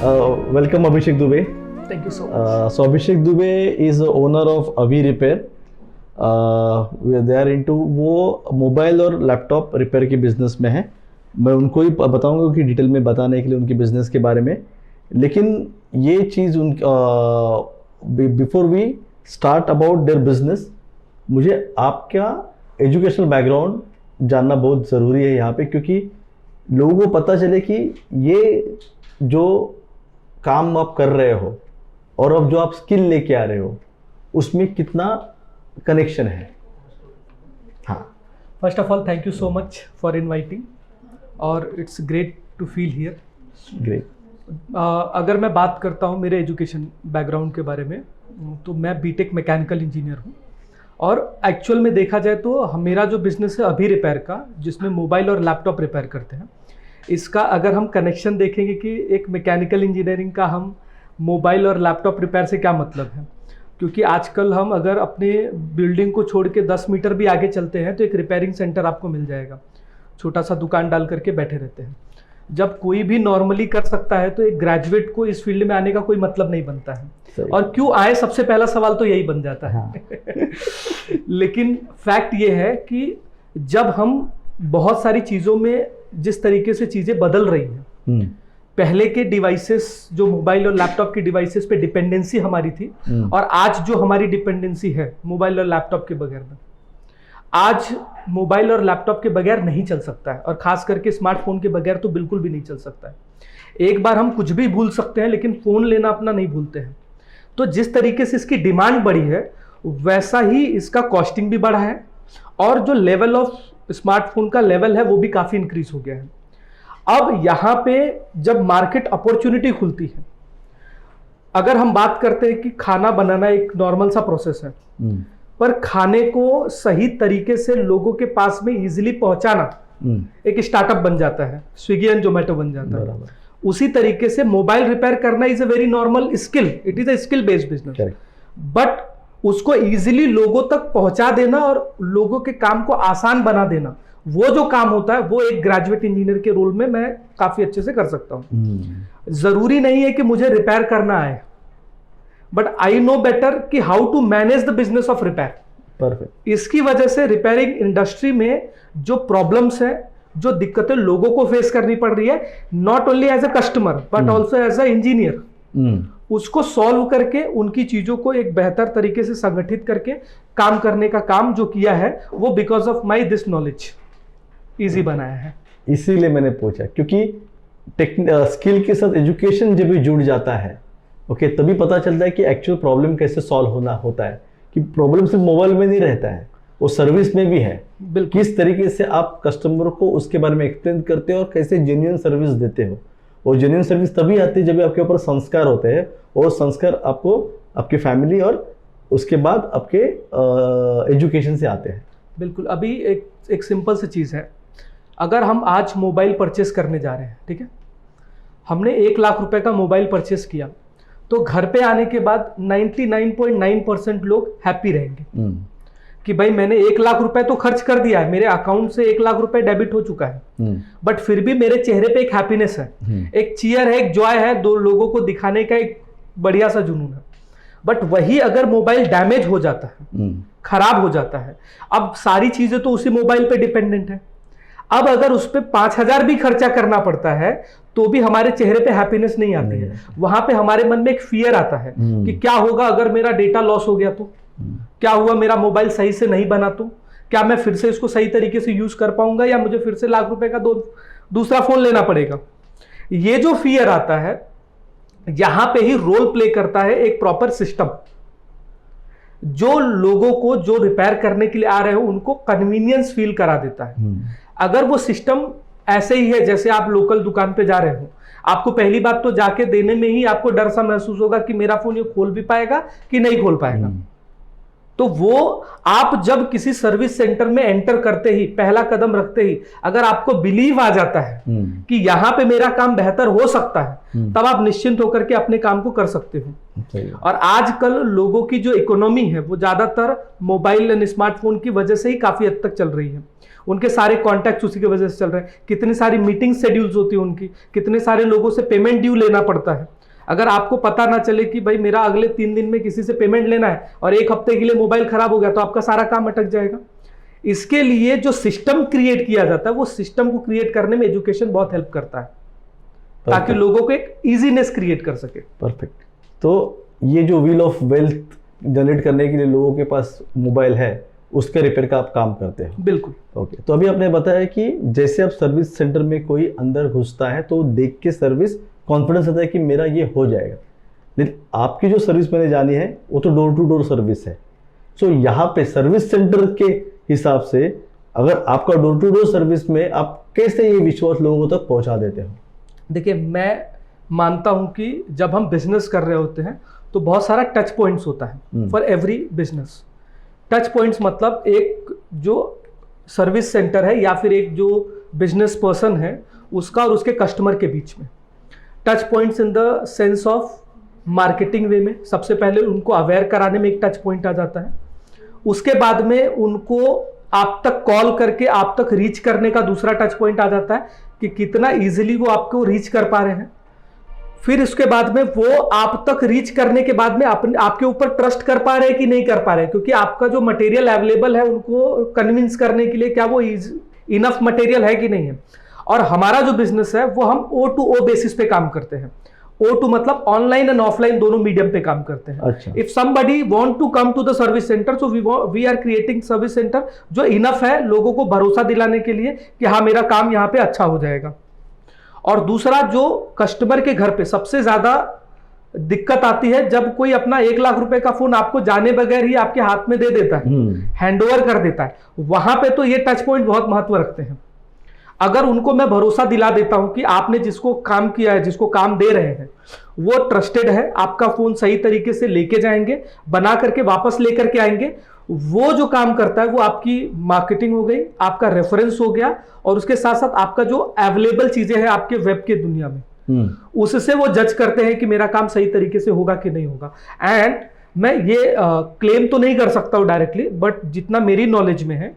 Welcome Abhishek Dubey. Thank you so much. So Abhishek Dubey is the owner of Avi Repair. They are into वो mobile और laptop repair के business में है. मैं उनको ही बताऊंगा कि डिटेल में बताने के लिए उनकी बिजनेस के बारे में. लेकिन ये चीज़ उन before we start about their business, मुझे आपका एजुकेशनल बैकग्राउंड जानना बहुत ज़रूरी है यहाँ पे, क्योंकि लोगों को पता चले कि ये जो काम आप कर रहे हो और अब जो आप स्किल लेके आ रहे हो उसमें कितना कनेक्शन है. हाँ, first of all thank you so much for inviting और it's great to feel here. Great. अगर मैं बात करता हूँ मेरे एजुकेशन बैकग्राउंड के बारे में, तो मैं बीटेक मैकेनिकल इंजीनियर हूँ और एक्चुअल में देखा जाए तो मेरा जो बिजनेस है अभी रिपेयर का, जिसमें मोबाइल और लैपटॉप रिपेयर करते हैं, इसका अगर हम कनेक्शन देखेंगे कि एक मैकेनिकल इंजीनियरिंग का हम मोबाइल और लैपटॉप रिपेयर से क्या मतलब है, क्योंकि आजकल हम अगर अपने बिल्डिंग को छोड़ के 10 मीटर भी आगे चलते हैं तो एक रिपेयरिंग सेंटर आपको मिल जाएगा. छोटा सा दुकान डाल करके बैठे रहते हैं. जब कोई भी नॉर्मली कर सकता है तो एक ग्रेजुएट को इस फील्ड में आने का कोई मतलब नहीं बनता है. और क्यों आए, सबसे पहला सवाल तो यही बन जाता है. हाँ. लेकिन फैक्ट ये है कि जब हम बहुत सारी चीज़ों में जिस तरीके से चीज़ें बदल रही हैं, पहले के डिवाइसेस जो मोबाइल और लैपटॉप की डिवाइसेस पे डिपेंडेंसी हमारी थी और आज जो हमारी डिपेंडेंसी है मोबाइल और लैपटॉप के बगैर में, आज मोबाइल और लैपटॉप के बगैर नहीं चल सकता है और खास करके स्मार्टफोन के बगैर तो बिल्कुल भी नहीं चल सकता है. एक बार हम कुछ भी भूल सकते हैं लेकिन फ़ोन लेना अपना नहीं भूलते हैं. तो जिस तरीके से इसकी डिमांड बढ़ी है वैसा ही इसका कॉस्टिंग भी बढ़ा है और जो लेवल ऑफ स्मार्टफोन का लेवल है वो भी काफ़ी इंक्रीज हो गया है. अब यहाँ पे जब मार्केट अपॉर्चुनिटी खुलती है, अगर हम बात करते हैं कि खाना बनाना एक नॉर्मल सा प्रोसेस है, पर खाने को सही तरीके से लोगों के पास में इजीली पहुंचाना एक स्टार्टअप बन जाता है, स्विगी एंड जोमेटो बन जाता है. उसी तरीके से मोबाइल रिपेयर करना is a very normal skill, it is a skill based business, but उसको इजीली लोगों तक पहुंचा देना और लोगों के काम को आसान बना देना, वो जो काम होता है वो एक ग्रेजुएट इंजीनियर के रोल में मैं काफी अच्छे से कर सकता हूं. जरूरी नहीं है कि मुझे रिपेयर करना आए, बट आई नो बेटर कि how to manage the business of repair. Perfect. इसकी वजह से रिपेयरिंग इंडस्ट्री में जो प्रॉब्लम्स है, जो दिक्कतें लोगों को फेस करनी पड़ रही है, not only as a customer but also as a engineer, उसको सॉल्व करके उनकी चीजों को एक बेहतर तरीके से संगठित करके काम करने का काम जो किया है वो because of my this knowledge easy बनाया है. इसीलिए मैंने पूछा, क्योंकि स्किल के साथ एजुकेशन जब भी जुड़ जाता है, ओके, तभी पता चलता है कि एक्चुअल प्रॉब्लम कैसे सॉल्व होना होता है, कि प्रॉब्लम सिर्फ मोबाइल में नहीं रहता है, वो सर्विस में भी है. किस तरीके से आप कस्टमर को उसके बारे में एक्सप्लेन करते हो और कैसे जेन्युइन सर्विस देते हो. और जेन्युइन सर्विस तभी आती है जब आपके ऊपर संस्कार होते हैं, और संस्कार आपको आपकी फैमिली और उसके बाद आपके एजुकेशन से आते हैं. बिल्कुल. अभी एक सिंपल सी चीज़ है, अगर हम आज मोबाइल परचेस करने जा रहे हैं, ठीक है, हमने 1 लाख रुपए का मोबाइल परचेस किया, तो घर पे आने के बाद 99.9% लोग हैप्पी रहेंगे कि भाई मैंने 1 लाख रुपए तो खर्च कर दिया है, मेरे अकाउंट से 1 लाख रुपए डेबिट हो चुका है, बट फिर भी मेरे चेहरे पे एक हैप्पीनेस है, एक चीयर है, एक जॉय है, दो लोगों को दिखाने का एक बढ़िया सा जुनून है. बट वही अगर मोबाइल डैमेज हो जाता है, खराब हो जाता है, अब सारी चीजें तो उसी मोबाइल पे डिपेंडेंट है. अब अगर उस पर 5,000 भी खर्चा करना पड़ता है तो भी हमारे चेहरे पे हैप्पीनेस नहीं आती है. वहां पे हमारे मन में एक फियर आता है कि क्या होगा अगर मेरा डेटा लॉस हो गया तो, क्या हुआ मेरा मोबाइल सही से नहीं बना तो, क्या मैं फिर से इसको सही तरीके से यूज कर पाऊंगा या मुझे फिर से लाख रुपए का दूसरा फोन लेना पड़ेगा. ये जो फियर आता है, यहां पे ही रोल प्ले करता है एक प्रॉपर सिस्टम, जो लोगों को जो रिपेयर करने के लिए आ रहे हो उनको कन्वीनियंस फील करा देता है. अगर वो सिस्टम ऐसे ही है जैसे आप लोकल दुकान पे जा रहे हो, आपको पहली बात तो जाके देने में ही आपको डर सा महसूस होगा कि मेरा फोन ये खोल भी पाएगा कि नहीं खोल पाएगा. तो वो आप जब किसी सर्विस सेंटर में एंटर करते ही, पहला कदम रखते ही अगर आपको बिलीव आ जाता है कि यहां पे मेरा काम बेहतर हो सकता है, तब आप निश्चिंत होकर के अपने काम को कर सकते हो. और आजकल लोगों की जो इकोनॉमी है वो ज्यादातर मोबाइल एंड स्मार्टफोन की वजह से ही काफी हद तक चल रही है. उनके सारे कॉन्टैक्ट उसी की वजह से चल रहे हैं, कितनी सारी मीटिंग शेड्यूल्स होती है उनकी, कितने सारे लोगों से पेमेंट ड्यू लेना पड़ता है। अगर आपको पता ना चले कि भाई मेरा अगले 3 दिन में किसी से पेमेंट लेना है और 1 हफ्ते के लिए मोबाइल खराब हो गया, तो आपका सारा काम अटक जाएगा। इसके लिए जो सिस्टम क्रिएट किया जाता है, वो सिस्टम को क्रिएट करने में एजुकेशन बहुत हेल्प करता है, ताकि लोगों को एक इजीनेस क्रिएट कर सके। परफेक्ट। तो ये जो व्हील ऑफ वेल्थ जनरेट करने के लिए लोगों के पास मोबाइल है, उसके रिपेयर का आप काम करते हो? बिल्कुल। ओके। तो अभी आपने बताया कि जैसे आप सर्विस सेंटर में कोई अंदर घुसता है तो देख के सर्विस कॉन्फिडेंस आता है कि मेरा ये हो जाएगा, लेकिन आपकी जो सर्विस मैंने जानी है वो तो डोर टू डोर सर्विस है। सो यहाँ पे सर्विस सेंटर के हिसाब से अगर आपका डोर टू डोर सर्विस में आप कैसे ये विश्वास लोगों तक पहुंचा देते हो? देखिए, मैं मानता हूं कि जब हम बिजनेस कर रहे होते हैं तो बहुत सारा टच पॉइंट्स होता है for every business. Touch points मतलब एक जो सर्विस सेंटर है या फिर एक जो बिजनेस पर्सन है उसका और उसके कस्टमर के बीच में touch points in the sense of marketing way में सबसे पहले उनको अवेयर कराने में एक टच पॉइंट आ जाता है। उसके बाद में उनको आप तक कॉल करके आप तक रीच करने का दूसरा टच पॉइंट आ जाता है कि कितना इजीली वो आपको रीच कर पा रहे हैं। फिर उसके बाद में वो आप तक रीच करने के बाद में आपके ऊपर ट्रस्ट कर पा रहे हैं कि नहीं कर पा रहे हैं, क्योंकि आपका जो मटेरियल अवेलेबल है उनको कन्विंस करने के लिए क्या वो इनफ मटेरियल है कि नहीं है। और हमारा जो बिजनेस है वो हम O2O बेसिस पे काम करते हैं। O2 मतलब ऑनलाइन एंड ऑफलाइन दोनों मीडियम पे काम करते हैं। अच्छा। If somebody want to come to the service centre, so we are creating service centre जो इनफ है लोगों को भरोसा दिलाने के लिए कि हाँ मेरा काम यहाँ पे अच्छा हो जाएगा। और दूसरा, जो कस्टमर के घर पे सबसे ज्यादा दिक्कत आती है जब कोई अपना 1 लाख रुपए का फोन आपको जाने बगैर ही आपके हाथ में दे देता है, हैंड ओवर कर देता है, वहां पे तो ये टच पॉइंट बहुत महत्व रखते हैं। अगर उनको मैं भरोसा दिला देता हूं कि आपने जिसको काम किया है, जिसको काम दे रहे हैं, वो ट्रस्टेड है, आपका फोन सही तरीके से लेके जाएंगे, बना करके वापस लेकर के आएंगे, वो जो काम करता है वो आपकी मार्केटिंग हो गई, आपका रेफरेंस हो गया, और उसके साथ साथ आपका जो अवेलेबल चीजें हैं आपके वेब के दुनिया में, उससे वो जज करते हैं कि मेरा काम सही तरीके से होगा कि नहीं होगा। एंड मैं ये क्लेम तो नहीं कर सकता हूं डायरेक्टली, बट जितना मेरी नॉलेज में है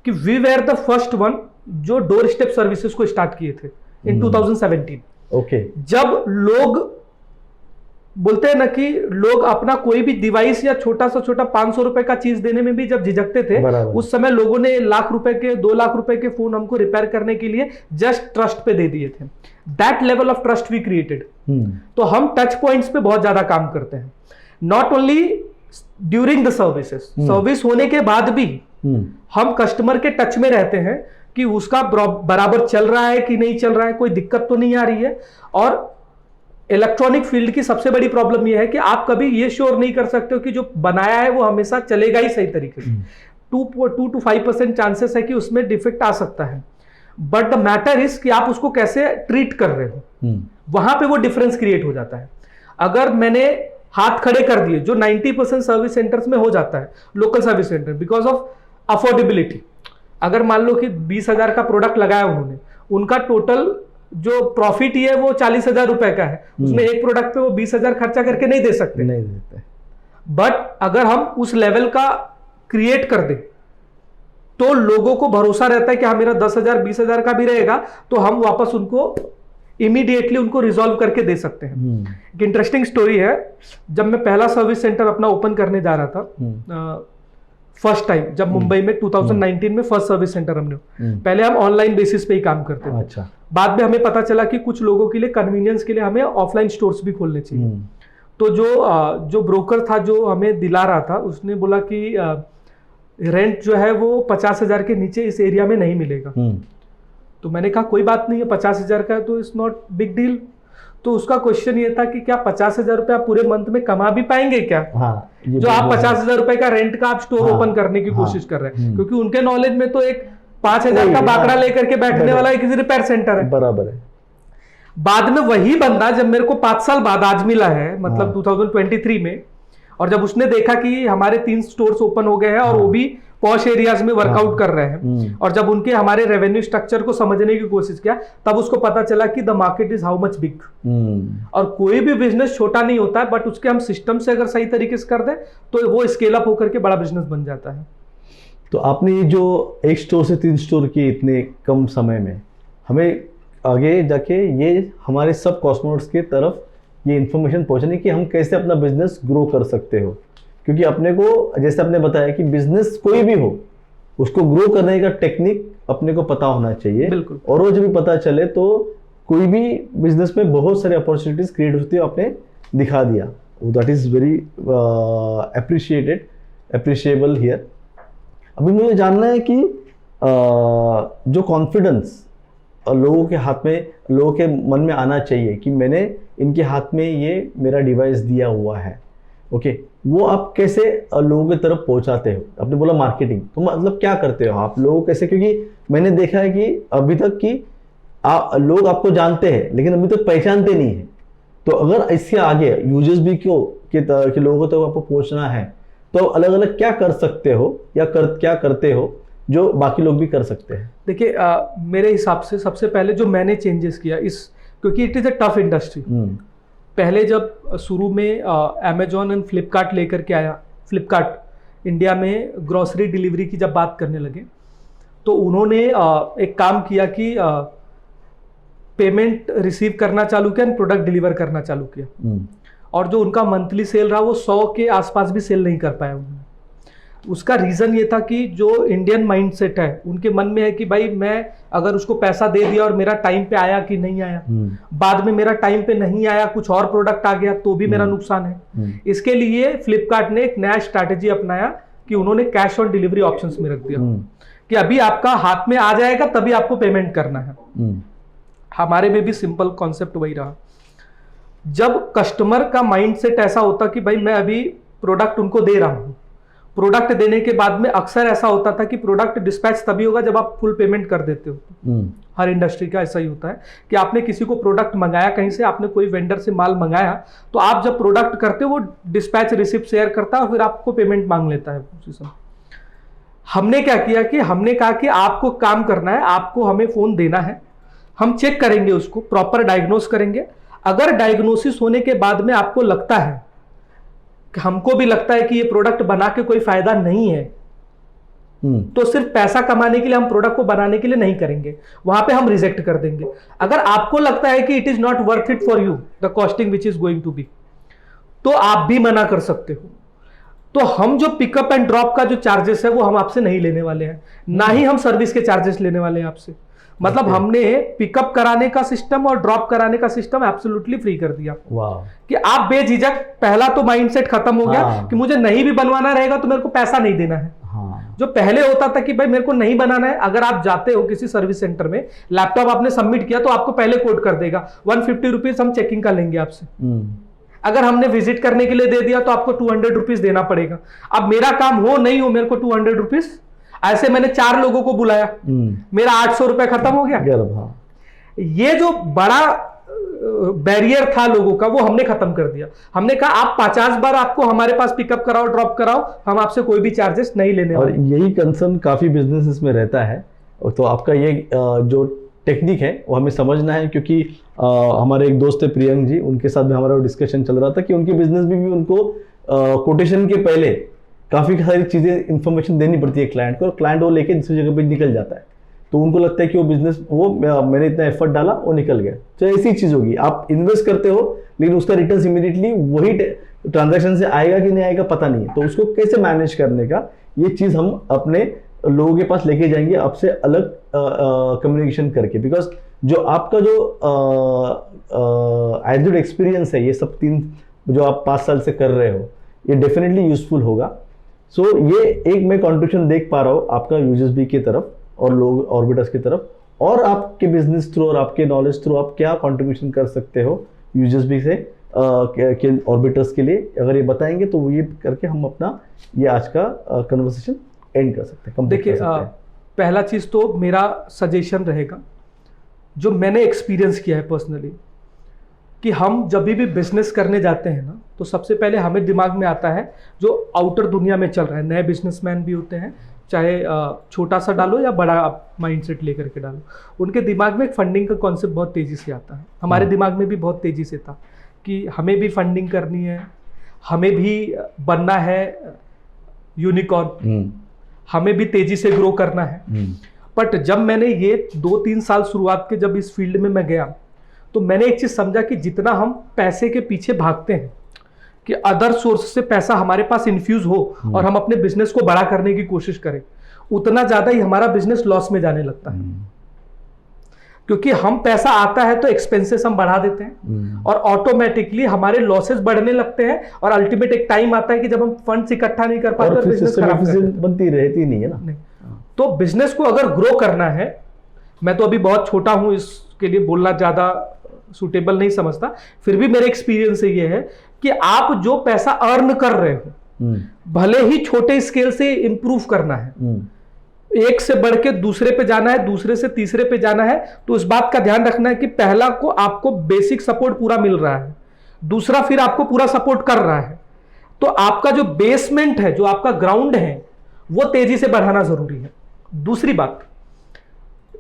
कि we were the first one जो डोर स्टेप सर्विसेज को स्टार्ट किए थे इन 2017। ओके। जब लोग बोलते हैं ना कि लोग अपना कोई भी डिवाइस या छोटा सा छोटा 500 रुपए का चीज देने में भी जब झिझकते थे, उस समय लोगों ने 1 लाख रुपए के 2 लाख रुपए के फोन हमको रिपेयर करने के लिए जस्ट ट्रस्ट पे दे दिए थे। That level of trust we created. तो हम टच पॉइंट्स पे बहुत ज्यादा काम करते हैं, not only during the services, service होने के बाद भी हम कस्टमर के टच में रहते हैं कि उसका बराबर चल रहा है कि नहीं चल रहा है, कोई दिक्कत तो नहीं आ रही है। और इलेक्ट्रॉनिक फील्ड की सबसे बड़ी प्रॉब्लम यह है कि आप कभी ये श्योर नहीं कर सकते हो कि जो बनाया है वो हमेशा चलेगा ही सही तरीके से। 2 to 5% चांसेस है कि उसमें डिफेक्ट आ सकता है, बट द मैटर इज कि आप उसको कैसे ट्रीट कर रहे हो, वहां पे वो डिफरेंस क्रिएट हो जाता है। अगर मैंने हाथ खड़े कर दिए, जो 90% सर्विस सेंटर्स में हो जाता है, local service centre, because of affordability. अगर मान लो कि 20,000 का प्रोडक्ट लगाया उन्होंने, उनका टोटल जो प्रॉफिट ही है वो 40,000 रुपए का है, उसमें एक प्रोडक्ट पे वो 20,000 खर्चा करके नहीं दे सकते, नहीं देते। बट अगर हम उस लेवल का क्रिएट कर दें तो लोगों को भरोसा रहता है कि हाँ मेरा 10,000 20,000 का भी रहेगा तो हम वापस उनको इमीडिएटली उनको रिजॉल्व करके दे सकते हैं। एक इंटरेस्टिंग स्टोरी है, जब मैं पहला सर्विस सेंटर अपना ओपन करने जा रहा था फर्स्ट टाइम, जब मुंबई में 2019 में फर्स्ट सर्विस सेंटर हमने, पहले हम ऑनलाइन बेसिस पे ही काम करते थे। अच्छा। बाद में हमें पता चला कि कुछ लोगों के लिए कन्वीनियंस के लिए हमें ऑफलाइन स्टोर्स भी खोलने चाहिए। तो जो ब्रोकर था जो हमें दिला रहा था, उसने बोला कि रेंट जो है वो 50,000 के नीचे इस एरिया में नहीं मिलेगा। तो मैंने कहा कोई बात नहीं है, 50,000 का है तो इट्स नॉट बिग डील। तो उसका क्वेश्चन ये था कि क्या 50,000 रुपए आप पूरे मंथ में कमा भी पाएंगे क्या? हाँ, जो आप 50,000 रुपए का रेंट का आप स्टोर ओपन करने की कोशिश कर रहे हैं, क्योंकि उनके नॉलेज में तो एक 5,000 का बाकड़ा लेकर के बैठने वाला एक रिपेयर सेंटर है। बराबर है। बाद में वही बंदा जब मेरे को 5 साल बाद आज मिला है, मतलब 2023 में, और जब उसने देखा कि हमारे 3 स्टोर्स ओपन हो गए हैं और वो भी पॉश एरियाज में वर्कआउट कर रहे हैं, और जब उनके हमारे रेवेन्यू स्ट्रक्चर को समझने की कोशिश किया, तब उसको पता चला कि the market is how much big. और कोई भी बिजनेस छोटा नहीं होता है, बट उसके हम सिस्टम से अगर सही तरीके से कर दें तो वो स्केल अप होकर के बड़ा बिजनेस बन जाता है। तो आपने ये जो 1 स्टोर से 3 स्टोर किए इतने कम समय में, हमें आगे जाके ये हमारे सब कॉस्मोनॉट्स के तरफ ये इन्फॉर्मेशन पहुंचने कि हम कैसे अपना बिजनेस ग्रो कर सकते हो। क्योंकि अपने को, जैसे आपने बताया कि बिजनेस कोई भी हो, उसको ग्रो करने का टेक्निक अपने को पता होना चाहिए। बिल्कुल। और वो जब भी पता चले तो कोई भी बिजनेस में बहुत सारी अपॉर्चुनिटीज क्रिएट होती है, आपने दिखा दिया। That is very appreciable here. अभी मुझे जानना है कि जो कॉन्फिडेंस लोगों के हाथ में, लोगों के मन में आना चाहिए कि मैंने इनके हाथ में ये मेरा डिवाइस दिया हुआ है, ओके, वो आप कैसे लोगों की तरफ पहुंचाते हो? आपने बोला मार्केटिंग, तो मतलब क्या करते हो आप लोग कैसे? क्योंकि मैंने देखा है कि अभी तक कि लोग आपको जानते हैं लेकिन अभी तक पहचानते नहीं है। तो अगर इससे आगे यूजर्स भी के लोगों तक आपको पहुंचना है तो अलग अलग क्या कर सकते हो या क्या करते हो जो बाकी लोग भी कर सकते हैं? देखिए, मेरे हिसाब से सबसे पहले जो मैंने चेंजेस किया क्योंकि it is a tough industry. पहले जब शुरू में अमेजोन एंड फ्लिपकार्ट लेकर के आया, फ्लिपकार्ट इंडिया में ग्रॉसरी डिलीवरी की जब बात करने लगे तो उन्होंने एक काम किया कि पेमेंट रिसीव करना चालू किया एंड प्रोडक्ट डिलीवर करना चालू किया। और जो उनका मंथली सेल रहा वो 100 के आसपास भी सेल नहीं कर पाया उन्होंने। उसका रीज़न ये था कि जो इंडियन माइंडसेट है उनके मन में है कि भाई मैं अगर उसको पैसा दे दिया और मेरा टाइम पे आया कि नहीं आया, बाद में मेरा टाइम पे नहीं आया, कुछ और प्रोडक्ट आ गया तो भी मेरा नुकसान है। इसके लिए फ्लिपकार्ट ने एक नया स्ट्रैटेजी अपनाया कि उन्होंने कैश ऑन डिलीवरी ऑप्शंस में रख दिया कि अभी आपका हाथ में आ जाएगा तभी आपको पेमेंट करना है। हमारे में भी सिंपल कॉन्सेप्ट वही रहा। जब कस्टमर का माइंडसेट ऐसा होता कि भाई मैं अभी प्रोडक्ट उनको दे रहा हूं, प्रोडक्ट देने के बाद में अक्सर ऐसा होता था कि प्रोडक्ट डिस्पैच तभी होगा जब आप फुल पेमेंट कर देते हो। हर इंडस्ट्री का ऐसा ही होता है कि आपने किसी को प्रोडक्ट मंगाया, कहीं से आपने कोई वेंडर से माल मंगाया, तो आप जब प्रोडक्ट करते हो वो डिस्पैच रिसिप्ट शेयर करता है और फिर आपको पेमेंट मांग लेता है उसी समय। हमने क्या किया कि हमने कहा कि आपको काम करना है, आपको हमें फोन देना है, हम चेक करेंगे, उसको प्रॉपर डायग्नोस करेंगे। अगर डायग्नोसिस होने के बाद में आपको लगता है, हमको भी लगता है कि ये प्रोडक्ट बना के कोई फायदा नहीं है, तो सिर्फ पैसा कमाने के लिए हम प्रोडक्ट को बनाने के लिए नहीं करेंगे, वहां पे हम रिजेक्ट कर देंगे। अगर आपको लगता है कि it is not worth it for you the costing which is going to be, तो आप भी मना कर सकते हो। तो हम जो पिकअप एंड ड्रॉप का जो चार्जेस है वो हम आपसे नहीं लेने वाले हैं, ना ही हम सर्विस के चार्जेस लेने वाले हैं आपसे। मतलब हमने पिकअप कराने का सिस्टम और ड्रॉप कराने का सिस्टम एब्सोल्युटली फ्री कर दिया। कि आप बेझिझक, पहला तो माइंडसेट खत्म हो गया कि मुझे नहीं भी बनवाना रहेगा तो मेरे को पैसा नहीं देना है। जो पहले होता था कि भाई मेरे को नहीं बनाना है, अगर आप जाते हो किसी सर्विस सेंटर में, लैपटॉप आपने सबमिट किया तो आपको पहले कोड कर देगा 150 रुपीज हम चेकिंग का लेंगे आपसे। अगर हमने विजिट करने के लिए दे दिया तो आपको 200 रुपीज देना पड़ेगा। अब मेरा काम हो नहीं हो, मेरे को 200 रुपीज, ऐसे मैंने 4 लोगों को बुलाया, मेरा 800 रुपए खत्म हो गया। ये जो बड़ा बैरियर था लोगों का वो हमने खत्म कर दिया। हमने कहा आप 50 बार आपको हमारे पास पिकअप कराओ, ड्रॉप कराओ, हम आपसे कोई भी चार्जेस नहीं लेने वाले। और यही कंसर्न काफी बिजनेसेस में रहता है। तो आपका ये जो टेक्निक है वो हमें समझना है, क्योंकि हमारे एक दोस्त है प्रियंक जी, उनके साथ भी हमारा डिस्कशन चल रहा था कि उनके बिजनेस में भी उनको कोटेशन के पहले काफ़ी सारी चीज़ें इन्फॉर्मेशन देनी पड़ती है क्लाइंट को, और क्लाइंट वो लेके दूसरी जगह पे निकल जाता है। तो उनको लगता है कि वो बिजनेस, वो मैंने इतना एफर्ट डाला वो निकल गया। तो ऐसी चीज़ होगी, आप इन्वेस्ट करते हो लेकिन उसका रिटर्न इमीडिएटली वही ट्रांजैक्शन से आएगा कि नहीं आएगा पता नहीं है। तो उसको कैसे मैनेज करने का, ये चीज़ हम अपने लोगों के पास लेके जाएंगे आपसे अलग कम्युनिकेशन करके। बिकॉज जो आपका जो एज एक्सपीरियंस है, ये सब 3 जो आप 5 साल से कर रहे हो, ये डेफिनेटली यूजफुल होगा। सो ये एक मैं कंट्रीब्यूशन देख पा रहा हूँ आपका यूजर्स बी की तरफ और लोग ऑर्बिटर्स की तरफ, और आपके बिजनेस थ्रू और आपके नॉलेज थ्रू आप क्या कंट्रीब्यूशन कर सकते हो यूजर्स बी से के ऑर्बिटर्स के लिए, अगर ये बताएंगे तो ये करके हम अपना ये आज का कन्वर्सेशन एंड कर सकते हैं। देखिए, पहला चीज़ तो मेरा सजेशन रहेगा, जो मैंने एक्सपीरियंस किया है पर्सनली, कि हम जब भी बिजनेस करने जाते हैं ना, तो सबसे पहले हमें दिमाग में आता है जो आउटर दुनिया में चल रहा है। नए बिजनेसमैन भी होते हैं, चाहे छोटा सा डालो या बड़ा आप माइंडसेट लेकर के डालो, उनके दिमाग में एक फंडिंग का कॉन्सेप्ट बहुत तेज़ी से आता है। हमारे दिमाग में भी बहुत तेज़ी से था कि हमें भी फंडिंग करनी है, हमें भी बनना है यूनिकॉर्न, हमें भी तेजी से ग्रो करना है। बट जब मैंने ये 2-3 साल शुरुआत के जब इस फील्ड में मैं गया, तो मैंने एक चीज समझा कि जितना हम पैसे के पीछे भागते हैं कि अदर सोर्स से पैसा हमारे पास इन्फ्यूज हो और हम अपने बिजनेस को बड़ा करने की कोशिश करें, उतना ज्यादा ही हमारा बिजनेस लॉस में जाने लगता है। क्योंकि हम पैसा आता है तो एक्सपेंसेस हम बढ़ा देते हैं और ऑटोमेटिकली हमारे लॉसेस बढ़ने लगते हैं और अल्टीमेट एक टाइम आता है कि जब हम फंड्स इकट्ठा नहीं कर पाते, बिजनेस खराब बनती रहती नहीं है ना। नहीं। तो बिजनेस को अगर ग्रो करना है, मैं तो अभी बहुत छोटा हूं, इसके लिए बोलना ज्यादा सुटेबल नहीं समझता, फिर भी मेरे एक्सपीरियंस से ये है कि आप जो पैसा अर्न कर रहे हो, भले ही छोटे स्केल से इंप्रूव करना है, एक से बढ़ के दूसरे पे जाना है, दूसरे से तीसरे पे जाना है, तो इस बात का ध्यान रखना है कि पहला को आपको बेसिक सपोर्ट पूरा मिल रहा है, दूसरा फिर आपको पूरा सपोर्ट कर रहा है, तो आपका जो बेसमेंट है, जो आपका ग्राउंड है, वो तेजी से बढ़ाना जरूरी है। दूसरी बात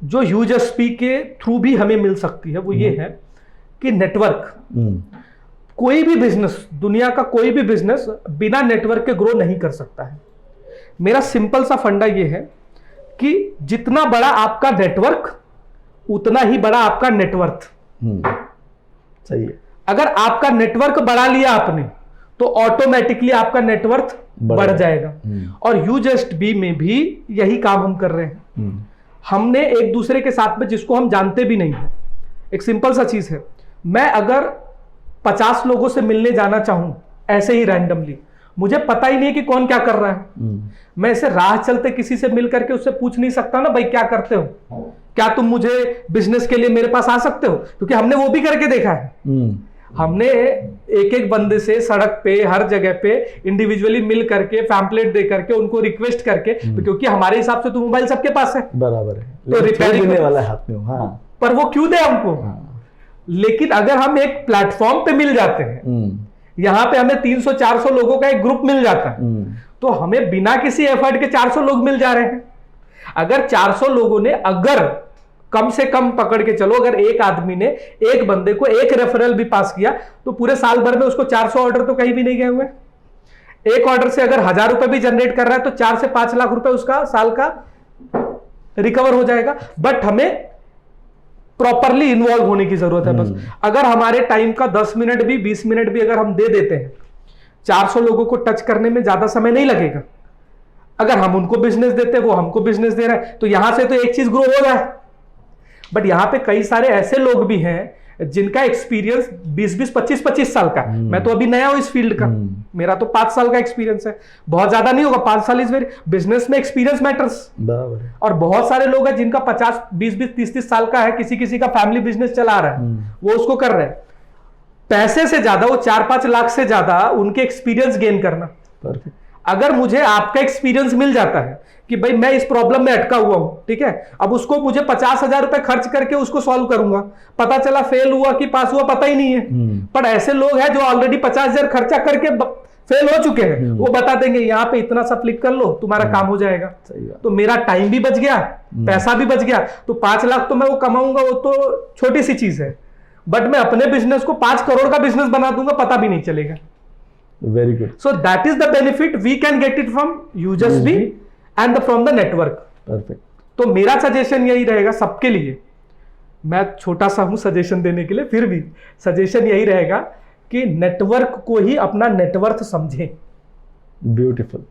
जो यूएसपी के थ्रू भी हमें मिल सकती है वो ये है कि नेटवर्क। कोई भी बिजनेस, दुनिया का कोई भी बिजनेस बिना नेटवर्क के ग्रो नहीं कर सकता है। मेरा सिंपल सा फंडा ये है कि जितना बड़ा आपका नेटवर्क उतना ही बड़ा आपका नेटवर्थ। सही है। अगर आपका नेटवर्क बढ़ा लिया आपने तो ऑटोमेटिकली आपका नेटवर्थ बढ़ जाएगा। और यूजस्ट में भी यही काम हम कर रहे हैं। हमने एक दूसरे के साथ में, जिसको हम जानते भी नहीं है, एक सिंपल सा चीज है, मैं अगर 50 लोगों से मिलने जाना चाहूं ऐसे ही रैंडमली, मुझे पता ही नहीं कि कौन क्या कर रहा है, मैं ऐसे राह चलते किसी से मिल करके उससे पूछ नहीं सकता ना, भाई क्या करते हो, क्या तुम मुझे बिजनेस के लिए मेरे पास आ सकते हो, क्योंकि हमने वो भी करके देखा है। हमने एक एक बंदे से सड़क पे, हर जगह पे इंडिविजुअली मिल करके, पैम्पलेट दे करके, उनको रिक्वेस्ट करके, क्योंकि हमारे हिसाब से तो मोबाइल सबके पास है, बराबर है, तो रिपेयरिंग वाला हाथ में। हाँ। पर वो क्यों दे हमको? लेकिन अगर हम एक प्लेटफॉर्म पे मिल जाते हैं, यहां पे हमें 300-400 लोगों का एक ग्रुप मिल जाता है, तो हमें बिना किसी एफर्ट के 400 लोग मिल जा रहे हैं। अगर 400 लोगों ने, अगर कम से कम पकड़ के चलो, अगर एक आदमी ने एक बंदे को एक रेफरल भी पास किया, तो पूरे साल भर में उसको 400 ऑर्डर तो कहीं भी नहीं गए हुए। एक ऑर्डर से अगर 1000 रुपए भी जनरेट कर रहा है तो 4 से 5 लाख रुपए उसका साल का रिकवर हो जाएगा। बट हमें प्रॉपरली इन्वॉल्व होने की जरूरत है। बस अगर हमारे टाइम का 10 मिनट भी, 20 मिनट भी अगर हम दे देते हैं, 400 लोगों को टच करने में ज्यादा समय नहीं लगेगा। अगर हम उनको बिजनेस देते हैं, वो हमको बिजनेस दे रहा है, तो यहां से तो एक चीज ग्रो हो रहा है। बट यहां पे कई सारे ऐसे लोग भी हैं जिनका एक्सपीरियंस 20-20, 25-25 साल का। मैं तो अभी नया हूं इस फील्ड का, मेरा तो 5 साल का एक्सपीरियंस है, बहुत ज्यादा नहीं होगा, 5 साल इस बिजनेस में एक्सपीरियंस मैटर्स। बराबर है। और बहुत सारे लोग हैं जिनका 50, 20-20, 30-30 साल का है, किसी का फैमिली बिजनेस चला रहा है, वो उसको कर रहे हैं। पैसे से ज्यादा, वो 4-5 लाख से ज्यादा उनके एक्सपीरियंस गेन करना। अगर मुझे आपका एक्सपीरियंस मिल जाता है कि भाई मैं इस प्रॉब्लम में अटका हुआ हूं, ठीक है, अब उसको मुझे 50,000 रुपए खर्च करके उसको सॉल्व करूंगा, पता चला फेल हुआ कि पास हुआ पता ही नहीं है। पर ऐसे लोग हैं जो ऑलरेडी 50,000 खर्चा करके फेल हो चुके हैं, वो बता देंगे यहाँ पे इतना सा फ्लिक कर लो, तुम्हारा काम हो जाएगा। तो मेरा टाइम भी बच गया, पैसा भी बच गया, तो 5 लाख तो मैं वो कमाऊंगा, वो तो छोटी सी चीज है। बट मैं अपने बिजनेस को 5 करोड़ का बिजनेस बना दूंगा, पता भी नहीं चलेगा। Very good. So that is the benefit we can get it from USP and from the network. Perfect. तो मेरा सजेशन यही रहेगा सबके लिए, मैं छोटा सा हूं सजेशन देने के लिए, फिर भी सजेशन यही रहेगा कि नेटवर्क को ही अपना नेटवर्थ समझें। Beautiful,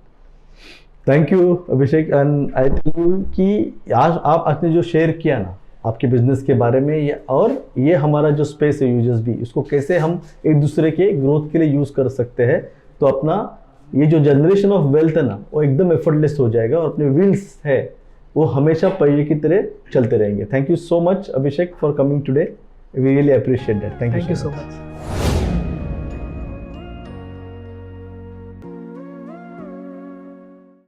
thank you Abhishek. And I tell you कि आज आपने जो शेयर किया ना आपके बिजनेस के बारे में, और ये हमारा जो स्पेस है यूजर्स भी, इसको कैसे हम एक दूसरे के ग्रोथ के लिए यूज कर सकते हैं, तो अपना ये जो जनरेशन ऑफ वेल्थ है ना, वो एकदम एफर्टलेस हो जाएगा और अपने व्हील्स है वो हमेशा पहिए की तरह चलते रहेंगे। Thank you so much Abhishek for coming today, we really appreciate that. Thank you so much.